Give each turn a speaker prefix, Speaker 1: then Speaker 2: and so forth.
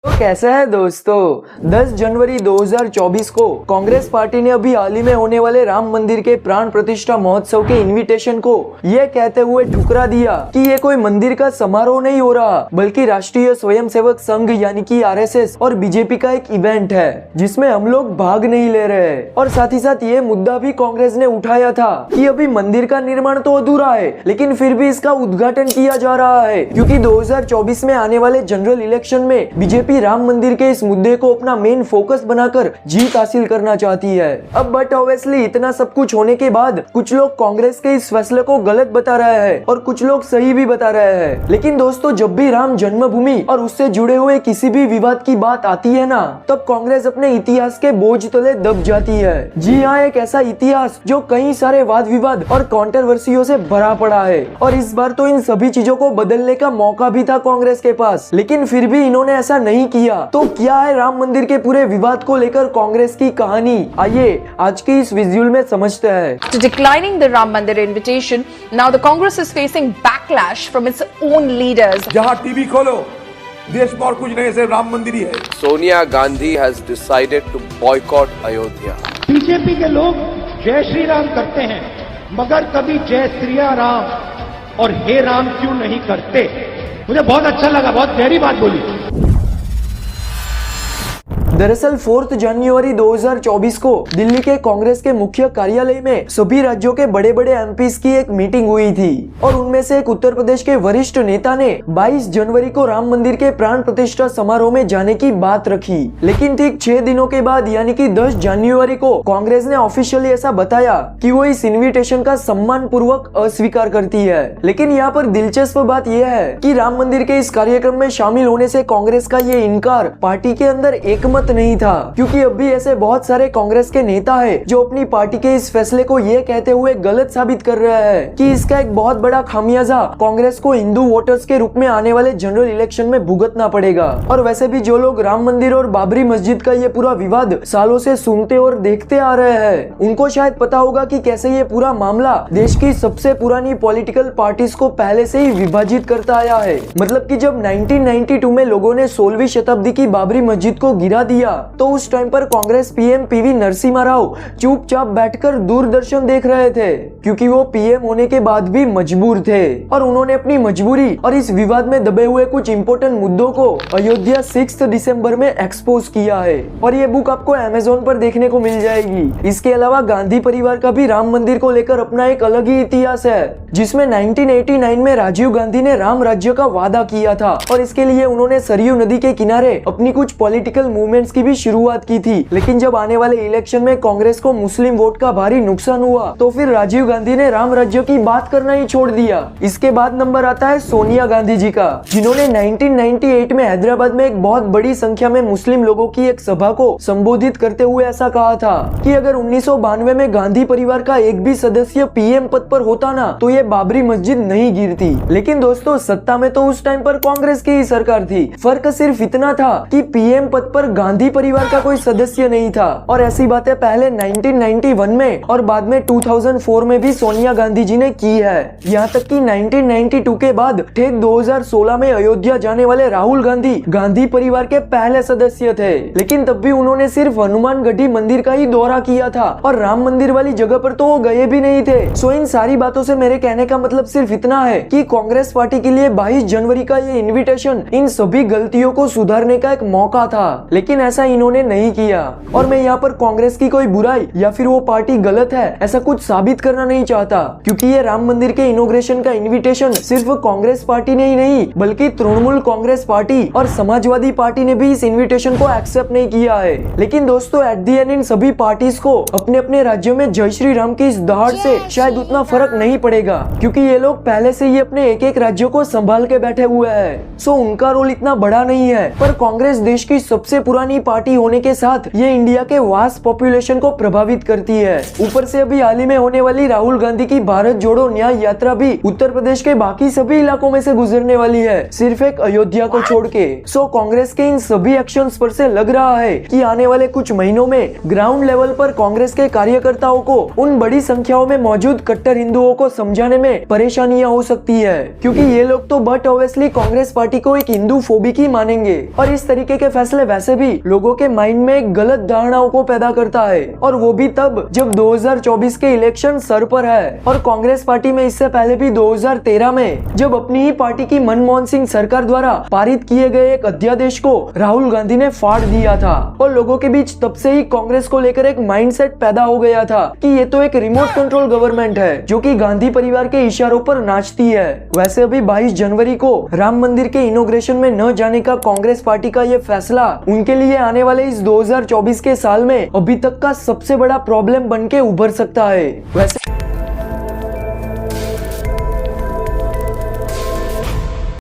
Speaker 1: तो कैसा है दोस्तों, 10 जनवरी 2024 को कांग्रेस पार्टी ने अभी हाल ही में होने वाले राम मंदिर के प्राण प्रतिष्ठा महोत्सव के इनविटेशन को ये कहते हुए ठुकरा दिया कि ये कोई मंदिर का समारोह नहीं हो रहा बल्कि राष्ट्रीय स्वयंसेवक संघ यानी कि आरएसएस और बीजेपी का एक इवेंट है जिसमें हम लोग भाग नहीं ले रहे। और साथ ही साथ ये मुद्दा भी कांग्रेस ने उठाया था कि अभी मंदिर का निर्माण तो अधूरा है लेकिन फिर भी इसका उद्घाटन किया जा रहा है क्योंकि 2024 में आने वाले जनरल इलेक्शन में बीजेपी राम मंदिर के इस मुद्दे को अपना मेन फोकस बनाकर जीत हासिल करना चाहती है। अब बट ऑब्वियसली इतना सब कुछ होने के बाद कुछ लोग कांग्रेस के इस फैसले को गलत बता रहे हैं और कुछ लोग सही भी बता रहे हैं। लेकिन दोस्तों, जब भी राम जन्मभूमि और उससे जुड़े हुए किसी भी विवाद की बात आती है ना, तब कांग्रेस अपने इतिहास के बोझ तले दब जाती है। जी हाँ, एक ऐसा इतिहास जो कई सारे वाद विवाद और कंट्रोवर्सियों से भरा पड़ा है और इस बार तो इन सभी चीजों को बदलने का मौका भी था कांग्रेस के पास, लेकिन फिर भी इन्होंने ऐसा नहीं किया। तो क्या है राम मंदिर के पूरे विवाद को लेकर कांग्रेस की कहानी, आइए आज की इस विजुअल में समझते हैं।
Speaker 2: To declining the Ram Mandir invitation, now the Congress is facing backlash from its own leaders.
Speaker 3: जहाँ टीवी खोलो देश में और कुछ नहीं, सिर्फ राम मंदिर ही है।
Speaker 4: Sonia Gandhi has decided to boycott Ayodhya.
Speaker 5: BJP के लोग जय श्री राम करते हैं मगर कभी जय श्रिया राम और हे राम क्यों नहीं करते। मुझे बहुत अच्छा लगा, बहुत गहरी बात बोली।
Speaker 1: दरअसल 4 जनवरी 2024 को दिल्ली के कांग्रेस के मुख्य कार्यालय में सभी राज्यों के बड़े बड़े एमपीज की एक मीटिंग हुई थी और उनमें से एक उत्तर प्रदेश के वरिष्ठ नेता ने 22 जनवरी को राम मंदिर के प्राण प्रतिष्ठा समारोह में जाने की बात रखी। लेकिन ठीक 6 दिनों के बाद यानी कि 10 जनवरी को कांग्रेस ने ऑफिशियली ऐसा बताया कि वो इस इन्विटेशन का सम्मान पूर्वक अस्वीकार करती है। लेकिन यहाँ पर दिलचस्प बात यह है कि राम मंदिर के इस कार्यक्रम में शामिल होने से कांग्रेस का ये इनकार पार्टी के अंदर एकमत नहीं था, क्योंकि अब भी ऐसे बहुत सारे कांग्रेस के नेता हैं जो अपनी पार्टी के इस फैसले को ये कहते हुए गलत साबित कर रहे हैं कि इसका एक बहुत बड़ा खामियाजा कांग्रेस को हिंदू वोटर्स के रूप में आने वाले जनरल इलेक्शन में भुगतना पड़ेगा। और वैसे भी जो लोग राम मंदिर और बाबरी मस्जिद का ये पूरा विवाद सालों से सुनते और देखते आ रहे हैं, उनको शायद पता होगा कि कैसे ये पूरा मामला देश की सबसे पुरानी पॉलिटिकल पार्टीज को पहले से ही विभाजित करता आया है। मतलब कि जब 1992 में लोगों ने 16वीं शताब्दी की बाबरी मस्जिद को गिरा दिया तो उस टाइम पर कांग्रेस पीएम पीवी नरसिम्हा राव चुपचाप बैठकर दूरदर्शन देख रहे थे, क्योंकि वो पीएम होने के बाद भी मजबूर थे और उन्होंने अपनी मजबूरी और इस विवाद में दबे हुए कुछ इंपोर्टेंट मुद्दों को अयोध्या 6 दिसंबर में एक्सपोज किया है और ये बुक आपको अमेज़न पर देखने को मिल जाएगी। इसके अलावा गांधी परिवार का भी राम मंदिर को लेकर अपना एक अलग ही इतिहास है, जिसमें 1989 में राजीव गांधी ने राम राज्य का वादा किया था और इसके लिए उन्होंने सरयू नदी के किनारे अपनी कुछ पॉलिटिकल मूवमेंट्स की भी शुरुआत की थी। लेकिन जब आने वाले इलेक्शन में कांग्रेस को मुस्लिम वोट का भारी नुकसान हुआ तो फिर राजीव गांधी ने राम राज्य की बात करना ही छोड़ दिया। इसके बाद नंबर आता है सोनिया गांधी जी का, जिन्होंने 1998 में हैदराबाद में एक बहुत बड़ी संख्या में मुस्लिम लोगों की एक सभा को संबोधित करते हुए ऐसा कहा था कि अगर 1992 में गांधी परिवार का एक भी सदस्य पीएम पद पर होता ना तो ये बाबरी मस्जिद नहीं गिरती। लेकिन दोस्तों, सत्ता में तो उस टाइम पर कांग्रेस की ही सरकार थी। फर्क सिर्फ इतना था कि पीएम पद पर गांधी परिवार का कोई सदस्य नहीं था और ऐसी बातें पहले 1991 में और बाद में 2004 में भी सोनिया गांधी जी ने की है। यहाँ तक कि 1992 के बाद ठीक 2016 में अयोध्या जाने वाले राहुल गांधी गांधी परिवार के पहले सदस्य थे, लेकिन तब भी उन्होंने सिर्फ हनुमान गढ़ी मंदिर का ही दौरा किया था और राम मंदिर वाली जगह पर तो वो गए भी नहीं थे। सो इन सारी बातों से मेरे कहने का मतलब सिर्फ इतना है कि कांग्रेस पार्टी के लिए 22 जनवरी का ये इन्विटेशन इन सभी गलतियों को सुधारने का एक मौका था, लेकिन ऐसा इन्होंने नहीं किया। और मैं यहाँ पर कांग्रेस की कोई बुराई या फिर वो पार्टी गलत है ऐसा कुछ साबित करना नहीं चाहता, क्योंकि ये राम मंदिर के इनॉग्रेशन का इन्विटेशन सिर्फ कांग्रेस पार्टी ने ही नहीं बल्कि तृणमूल कांग्रेस पार्टी और समाजवादी पार्टी ने भी इस इन्विटेशन को एक्सेप्ट नहीं किया है। लेकिन दोस्तों, एट दी एंड इन सभी पार्टीज को अपने अपने राज्यों में जय श्री राम की इस दहाड़ से शायद उतना फर्क नहीं पड़ेगा, क्योंकि ये लोग पहले से ही अपने एक एक राज्यों को संभाल के बैठे हुए हैं। सो उनका रोल इतना बड़ा नहीं है। पर कांग्रेस देश की सबसे पुरानी पुरानी पार्टी होने के साथ ये इंडिया के वास्ट पॉपुलेशन को प्रभावित करती है। ऊपर से अभी हाल ही में होने वाली राहुल गांधी की भारत जोड़ो न्याय यात्रा भी उत्तर प्रदेश के बाकी सभी इलाकों में से गुजरने वाली है, सिर्फ एक अयोध्या को छोड़ के। सो कांग्रेस के इन सभी एक्शंस पर से लग रहा है कि आने वाले कुछ महीनों में ग्राउंड लेवल पर कांग्रेस के कार्यकर्ताओं को उन बड़ी संख्याओं में मौजूद कट्टर हिंदुओं को समझाने में परेशानियां हो सकती है, क्योंकि ये लोग तो बट ऑब्वियसली कांग्रेस पार्टी को एक हिंदू फोबिक ही मानेंगे। और इस तरीके के फैसले वैसे भी लोगों के माइंड में एक गलत धारणाओं को पैदा करता है, और वो भी तब जब 2024 के इलेक्शन सर पर है। और कांग्रेस पार्टी में इससे पहले भी 2013 में जब अपनी ही पार्टी की मनमोहन सिंह सरकार द्वारा पारित किए गए एक अध्यादेश को राहुल गांधी ने फाड़ दिया था, और लोगों के बीच तब से ही कांग्रेस को लेकर एक माइंडसेट पैदा हो गया था कि ये तो एक रिमोट कंट्रोल गवर्नमेंट है जो कि गांधी परिवार के इशारों पर नाचती है। वैसे अभी 22 जनवरी को राम मंदिर के इनॉग्रेशन में न जाने का कांग्रेस पार्टी का ये फैसला उनके लिए आने वाले इस 2024 के साल में अभी तक का सबसे बड़ा प्रॉब्लम बन के उभर सकता है। वैसे